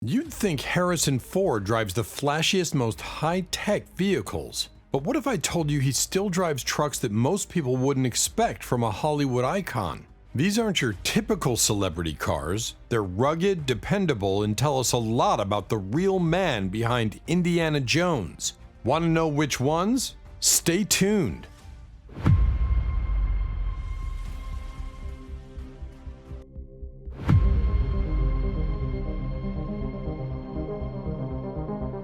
You'd think Harrison Ford drives the flashiest, most high-tech vehicles. But what if I told you he still drives trucks that most people wouldn't expect from a Hollywood icon? These aren't your typical celebrity cars. They're rugged, dependable, and tell us a lot about the real man behind Indiana Jones. Want to know which ones? Stay tuned.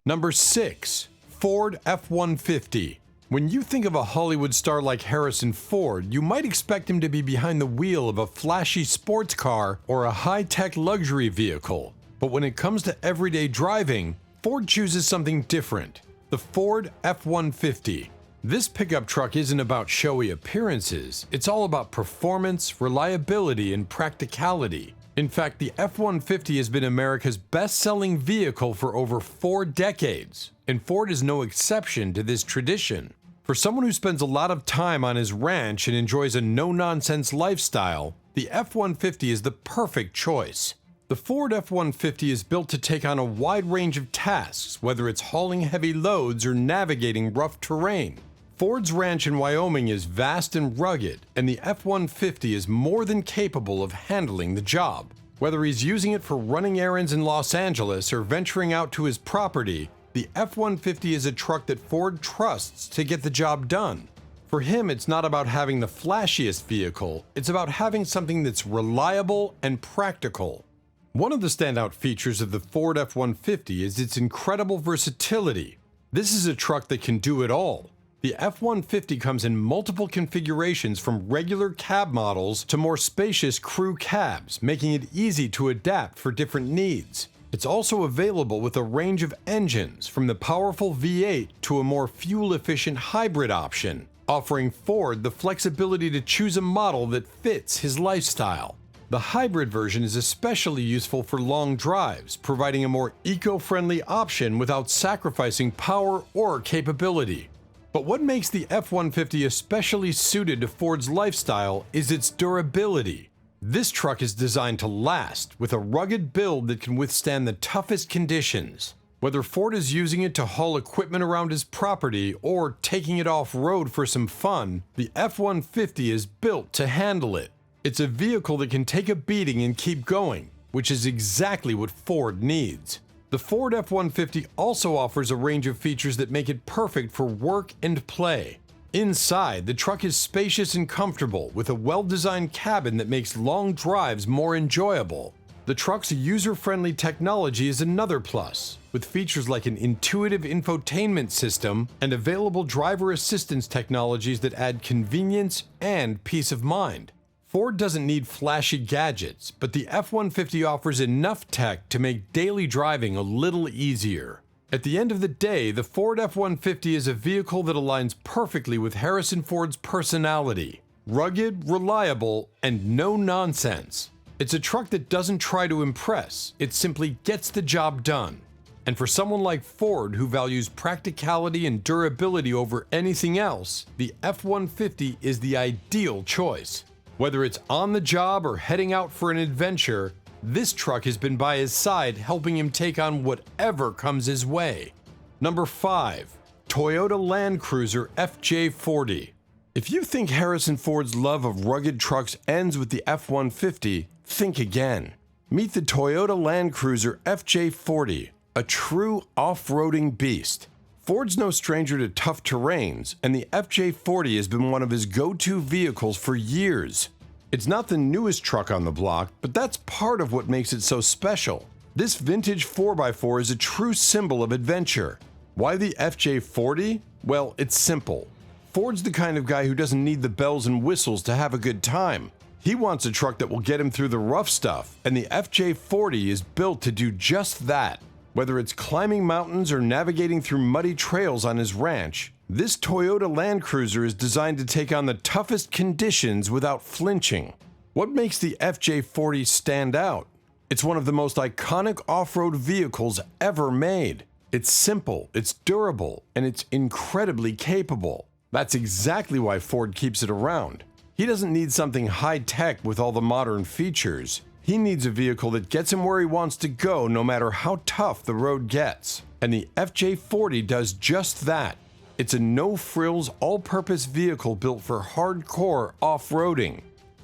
Number 6. Ford F-150. When you think of a Hollywood star like Harrison Ford, you might expect him to be behind the wheel of a flashy sports car or a high-tech luxury vehicle. But when it comes to everyday driving, Ford chooses something different. The Ford F-150. This pickup truck isn't about showy appearances, it's all about performance, reliability, and practicality. In fact, the F-150 has been America's best-selling vehicle for over 4 decades, and Ford is no exception to this tradition. For someone who spends a lot of time on his ranch and enjoys a no-nonsense lifestyle, the F-150 is the perfect choice. The Ford F-150 is built to take on a wide range of tasks, whether it's hauling heavy loads or navigating rough terrain. Ford's ranch in Wyoming is vast and rugged, and the F-150 is more than capable of handling the job. Whether he's using it for running errands in Los Angeles or venturing out to his property, the F-150 is a truck that Ford trusts to get the job done. For him, it's not about having the flashiest vehicle, it's about having something that's reliable and practical. One of the standout features of the Ford F-150 is its incredible versatility. This is a truck that can do it all. The F-150 comes in multiple configurations from regular cab models to more spacious crew cabs, making it easy to adapt for different needs. It's also available with a range of engines, from the powerful V8 to a more fuel-efficient hybrid option, offering Ford the flexibility to choose a model that fits his lifestyle. The hybrid version is especially useful for long drives, providing a more eco-friendly option without sacrificing power or capability. But what makes the F-150 especially suited to Ford's lifestyle is its durability. This truck is designed to last, with a rugged build that can withstand the toughest conditions. Whether Ford is using it to haul equipment around his property or taking it off-road for some fun, the F-150 is built to handle it. It's a vehicle that can take a beating and keep going, which is exactly what Ford needs. The Ford F-150 also offers a range of features that make it perfect for work and play. Inside, the truck is spacious and comfortable, with a well-designed cabin that makes long drives more enjoyable. The truck's user-friendly technology is another plus, with features like an intuitive infotainment system and available driver assistance technologies that add convenience and peace of mind. Ford doesn't need flashy gadgets, but the F-150 offers enough tech to make daily driving a little easier. At the end of the day, the Ford F-150 is a vehicle that aligns perfectly with Harrison Ford's personality. Rugged, reliable, and no nonsense. It's a truck that doesn't try to impress, it simply gets the job done. And for someone like Ford, who values practicality and durability over anything else, the F-150 is the ideal choice. Whether it's on the job or heading out for an adventure, this truck has been by his side, helping him take on whatever comes his way. Number 5. Toyota Land Cruiser FJ40. If you think Harrison Ford's love of rugged trucks ends with the F-150, think again. Meet the Toyota Land Cruiser FJ40, a true off-roading beast. Ford's no stranger to tough terrains, and the FJ40 has been one of his go-to vehicles for years. It's not the newest truck on the block, but that's part of what makes it so special. This vintage 4x4 is a true symbol of adventure. Why the FJ40? Well, it's simple. Ford's the kind of guy who doesn't need the bells and whistles to have a good time. He wants a truck that will get him through the rough stuff, and the FJ40 is built to do just that. Whether it's climbing mountains or navigating through muddy trails on his ranch, this Toyota Land Cruiser is designed to take on the toughest conditions without flinching. What makes the FJ40 stand out? It's one of the most iconic off-road vehicles ever made. It's simple, it's durable, and it's incredibly capable. That's exactly why Ford keeps it around. He doesn't need something high-tech with all the modern features. He needs a vehicle that gets him where he wants to go no matter how tough the road gets. And the FJ40 does just that. It's a no-frills, all-purpose vehicle built for hardcore off-roading.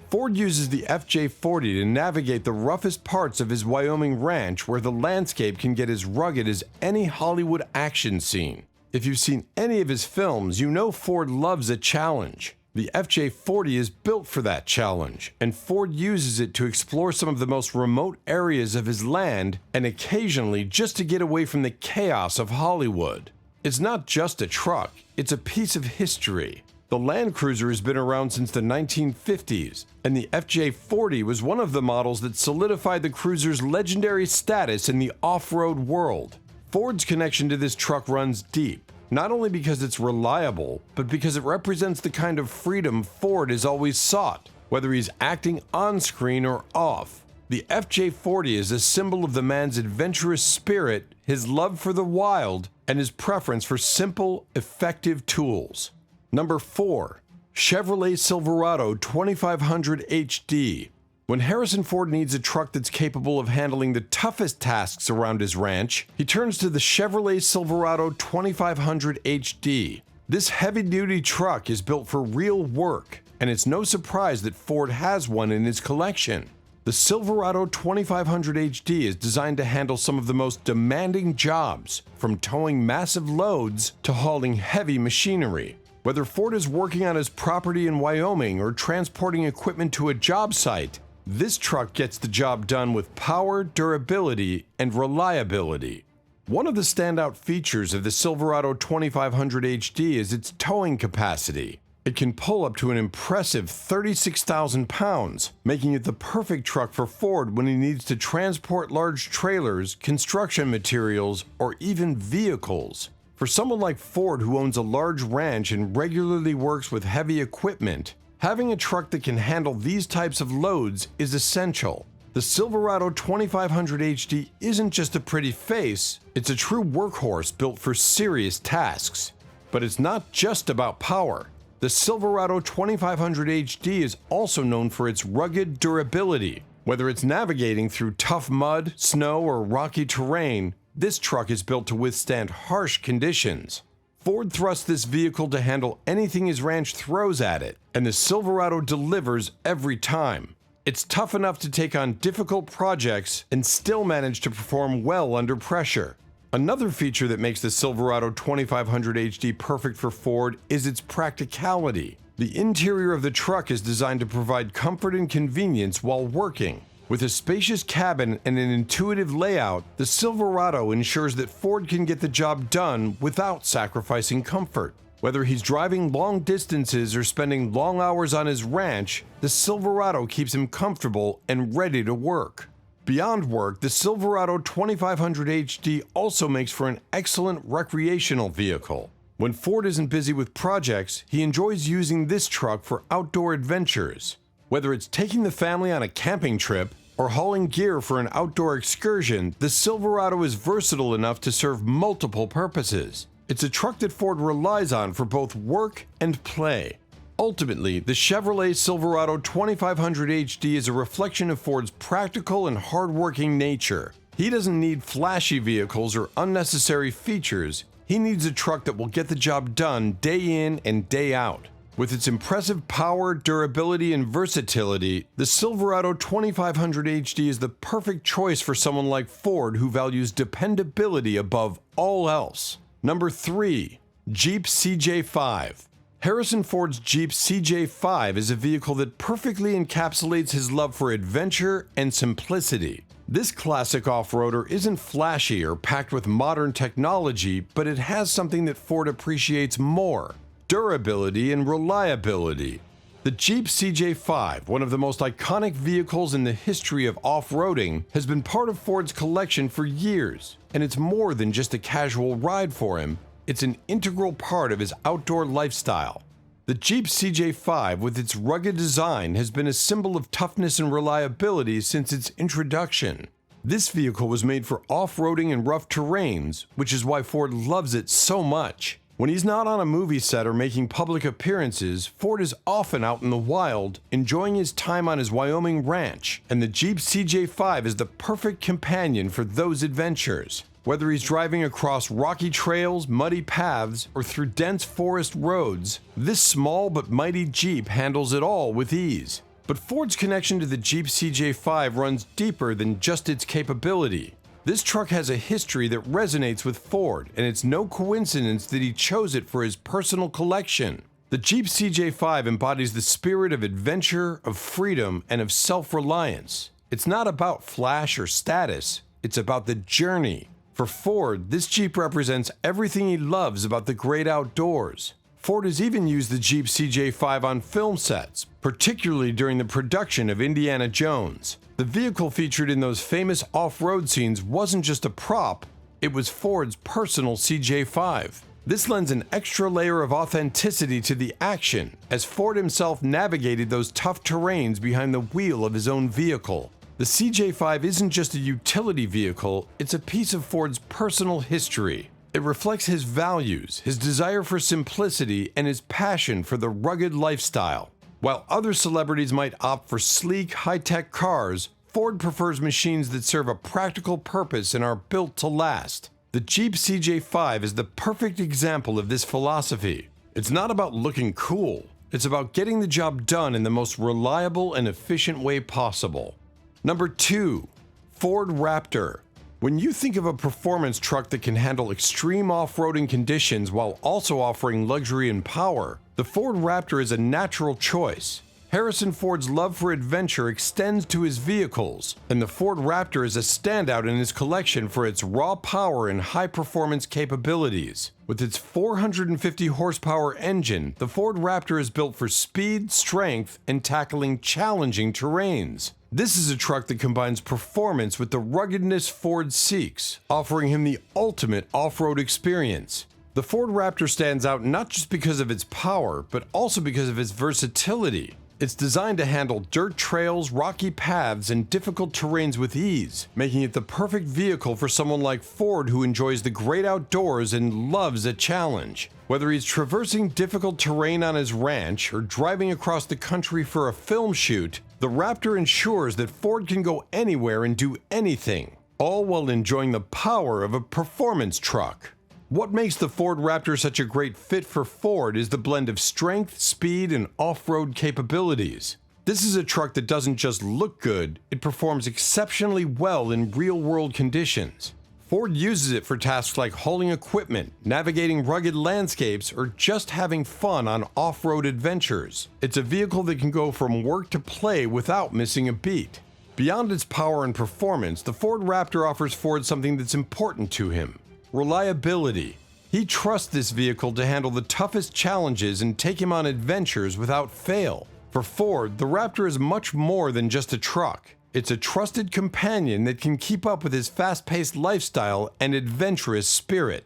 Ford uses the FJ40 to navigate the roughest parts of his Wyoming ranch where the landscape can get as rugged as any Hollywood action scene. If you've seen any of his films, you know Ford loves a challenge. The FJ40 is built for that challenge, and Ford uses it to explore some of the most remote areas of his land and occasionally just to get away from the chaos of Hollywood. It's not just a truck, it's a piece of history. The Land Cruiser has been around since the 1950s, and the FJ40 was one of the models that solidified the cruiser's legendary status in the off-road world. Ford's connection to this truck runs deep, not only because it's reliable, but because it represents the kind of freedom Ford has always sought, whether he's acting on-screen or off. The FJ40 is a symbol of the man's adventurous spirit, his love for the wild, and his preference for simple, effective tools. Number 4. Chevrolet Silverado 2500 HD. When Harrison Ford needs a truck that's capable of handling the toughest tasks around his ranch, he turns to the Chevrolet Silverado 2500 HD. This heavy-duty truck is built for real work, and it's no surprise that Ford has one in his collection. The Silverado 2500 HD is designed to handle some of the most demanding jobs, from towing massive loads to hauling heavy machinery. Whether Ford is working on his property in Wyoming or transporting equipment to a job site, this truck gets the job done with power, durability, and reliability. One of the standout features of the Silverado 2500 HD is its towing capacity. It can pull up to an impressive 36,000 pounds, making it the perfect truck for Ford when he needs to transport large trailers, construction materials, or even vehicles. For someone like Ford who owns a large ranch and regularly works with heavy equipment, having a truck that can handle these types of loads is essential. The Silverado 2500 HD isn't just a pretty face, it's a true workhorse built for serious tasks. But it's not just about power. The Silverado 2500 HD is also known for its rugged durability. Whether it's navigating through tough mud, snow, or rocky terrain, this truck is built to withstand harsh conditions. Ford thrusts this vehicle to handle anything his ranch throws at it, and the Silverado delivers every time. It's tough enough to take on difficult projects and still manage to perform well under pressure. Another feature that makes the Silverado 2500 HD perfect for Ford is its practicality. The interior of the truck is designed to provide comfort and convenience while working. With a spacious cabin and an intuitive layout, the Silverado ensures that Ford can get the job done without sacrificing comfort. Whether he's driving long distances or spending long hours on his ranch, the Silverado keeps him comfortable and ready to work. Beyond work, the Silverado 2500 HD also makes for an excellent recreational vehicle. When Ford isn't busy with projects, he enjoys using this truck for outdoor adventures. Whether it's taking the family on a camping trip or hauling gear for an outdoor excursion, the Silverado is versatile enough to serve multiple purposes. It's a truck that Ford relies on for both work and play. Ultimately, the Chevrolet Silverado 2500 HD is a reflection of Ford's practical and hardworking nature. He doesn't need flashy vehicles or unnecessary features. He needs a truck that will get the job done day in and day out. With its impressive power, durability, and versatility, the Silverado 2500 HD is the perfect choice for someone like Ford who values dependability above all else. Number 3. Jeep CJ5. Harrison Ford's Jeep CJ5 is a vehicle that perfectly encapsulates his love for adventure and simplicity. This classic off-roader isn't flashy or packed with modern technology, but it has something that Ford appreciates more: durability and reliability. The Jeep CJ5, one of the most iconic vehicles in the history of off-roading, has been part of Ford's collection for years, and it's more than just a casual ride for him. It's an integral part of his outdoor lifestyle. The Jeep CJ5, with its rugged design, has been a symbol of toughness and reliability since its introduction. This vehicle was made for off-roading and rough terrains, which is why Ford loves it so much. When he's not on a movie set or making public appearances, Ford is often out in the wild, enjoying his time on his Wyoming ranch, and the Jeep CJ5 is the perfect companion for those adventures. Whether he's driving across rocky trails, muddy paths, or through dense forest roads, this small but mighty Jeep handles it all with ease. But Ford's connection to the Jeep CJ5 runs deeper than just its capability. This truck has a history that resonates with Ford, and it's no coincidence that he chose it for his personal collection. The Jeep CJ5 embodies the spirit of adventure, of freedom, and of self-reliance. It's not about flash or status, it's about the journey. For Ford, this Jeep represents everything he loves about the great outdoors. Ford has even used the Jeep CJ5 on film sets, particularly during the production of Indiana Jones. The vehicle featured in those famous off-road scenes wasn't just a prop, it was Ford's personal CJ5. This lends an extra layer of authenticity to the action, as Ford himself navigated those tough terrains behind the wheel of his own vehicle. The CJ5 isn't just a utility vehicle, it's a piece of Ford's personal history. It reflects his values, his desire for simplicity, and his passion for the rugged lifestyle. While other celebrities might opt for sleek, high-tech cars, Ford prefers machines that serve a practical purpose and are built to last. The Jeep CJ5 is the perfect example of this philosophy. It's not about looking cool, it's about getting the job done in the most reliable and efficient way possible. Number 2. Ford Raptor. When you think of a performance truck that can handle extreme off-roading conditions while also offering luxury and power, the Ford Raptor is a natural choice. Harrison Ford's love for adventure extends to his vehicles, and the Ford Raptor is a standout in his collection for its raw power and high-performance capabilities. With its 450 horsepower engine, the Ford Raptor is built for speed, strength, and tackling challenging terrains. This is a truck that combines performance with the ruggedness Ford seeks, offering him the ultimate off-road experience. The Ford Raptor stands out not just because of its power, but also because of its versatility. It's designed to handle dirt trails, rocky paths, and difficult terrains with ease, making it the perfect vehicle for someone like Ford who enjoys the great outdoors and loves a challenge. Whether he's traversing difficult terrain on his ranch or driving across the country for a film shoot, the Raptor ensures that Ford can go anywhere and do anything, all while enjoying the power of a performance truck. What makes the Ford Raptor such a great fit for Ford is the blend of strength, speed, and off-road capabilities. This is a truck that doesn't just look good, it performs exceptionally well in real-world conditions. Ford uses it for tasks like hauling equipment, navigating rugged landscapes, or just having fun on off-road adventures. It's a vehicle that can go from work to play without missing a beat. Beyond its power and performance, the Ford Raptor offers Ford something that's important to him: reliability. He trusts this vehicle to handle the toughest challenges and take him on adventures without fail. For Ford, the Raptor is much more than just a truck. It's a trusted companion that can keep up with his fast-paced lifestyle and adventurous spirit.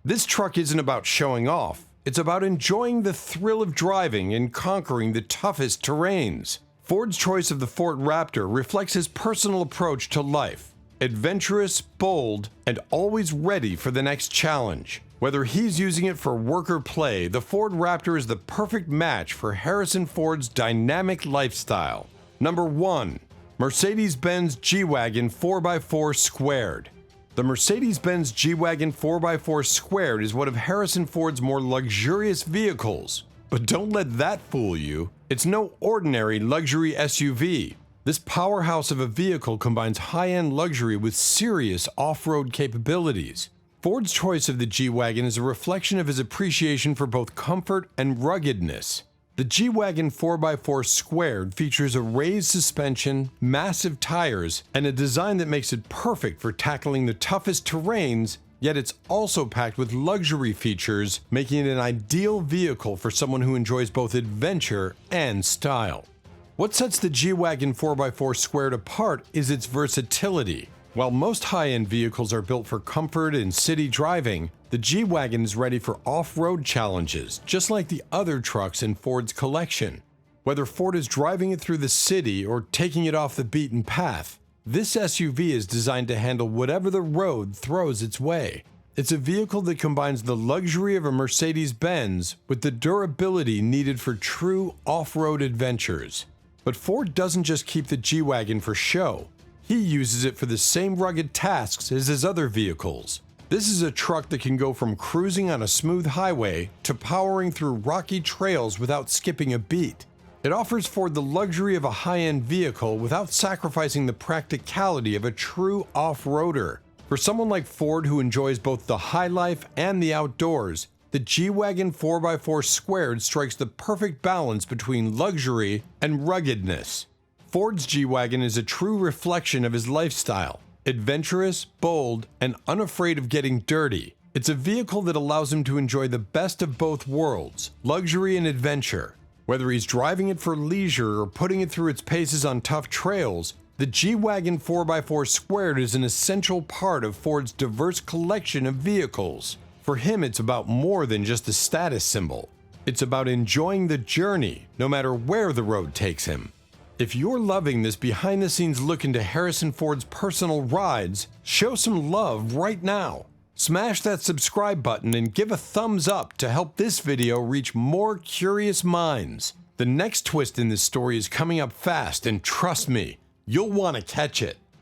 This truck isn't about showing off. It's about enjoying the thrill of driving and conquering the toughest terrains. Ford's choice of the Ford Raptor reflects his personal approach to life: adventurous, bold, and always ready for the next challenge. Whether he's using it for work or play, the Ford Raptor is the perfect match for Harrison Ford's dynamic lifestyle. Number 1. Mercedes-Benz G-Wagon 4x4 Squared. The Mercedes-Benz G-Wagon 4x4 Squared is one of Harrison Ford's more luxurious vehicles. But don't let that fool you. It's no ordinary luxury SUV. This powerhouse of a vehicle combines high-end luxury with serious off-road capabilities. Ford's choice of the G-Wagon is a reflection of his appreciation for both comfort and ruggedness. The G-Wagon 4x4 Squared features a raised suspension, massive tires, and a design that makes it perfect for tackling the toughest terrains, yet it's also packed with luxury features, making it an ideal vehicle for someone who enjoys both adventure and style. What sets the G-Wagon 4x4 Squared apart is its versatility. While most high-end vehicles are built for comfort and city driving, the G-Wagon is ready for off-road challenges, just like the other trucks in Ford's collection. Whether Ford is driving it through the city or taking it off the beaten path, this SUV is designed to handle whatever the road throws its way. It's a vehicle that combines the luxury of a Mercedes-Benz with the durability needed for true off-road adventures. But Ford doesn't just keep the G-Wagon for show. He uses it for the same rugged tasks as his other vehicles. This is a truck that can go from cruising on a smooth highway to powering through rocky trails without skipping a beat. It offers Ford the luxury of a high-end vehicle without sacrificing the practicality of a true off-roader. For someone like Ford who enjoys both the high life and the outdoors, the G-Wagon 4x4 Squared strikes the perfect balance between luxury and ruggedness. Ford's G-Wagon is a true reflection of his lifestyle. Adventurous, bold, and unafraid of getting dirty. It's a vehicle that allows him to enjoy the best of both worlds, luxury and adventure. Whether he's driving it for leisure or putting it through its paces on tough trails, the G-Wagon 4x4 Squared is an essential part of Ford's diverse collection of vehicles. For him, it's about more than just a status symbol. It's about enjoying the journey, no matter where the road takes him. If you're loving this behind-the-scenes look into Harrison Ford's personal rides, show some love right now. Smash that subscribe button and give a thumbs up to help this video reach more curious minds. The next twist in this story is coming up fast, and trust me, you'll want to catch it.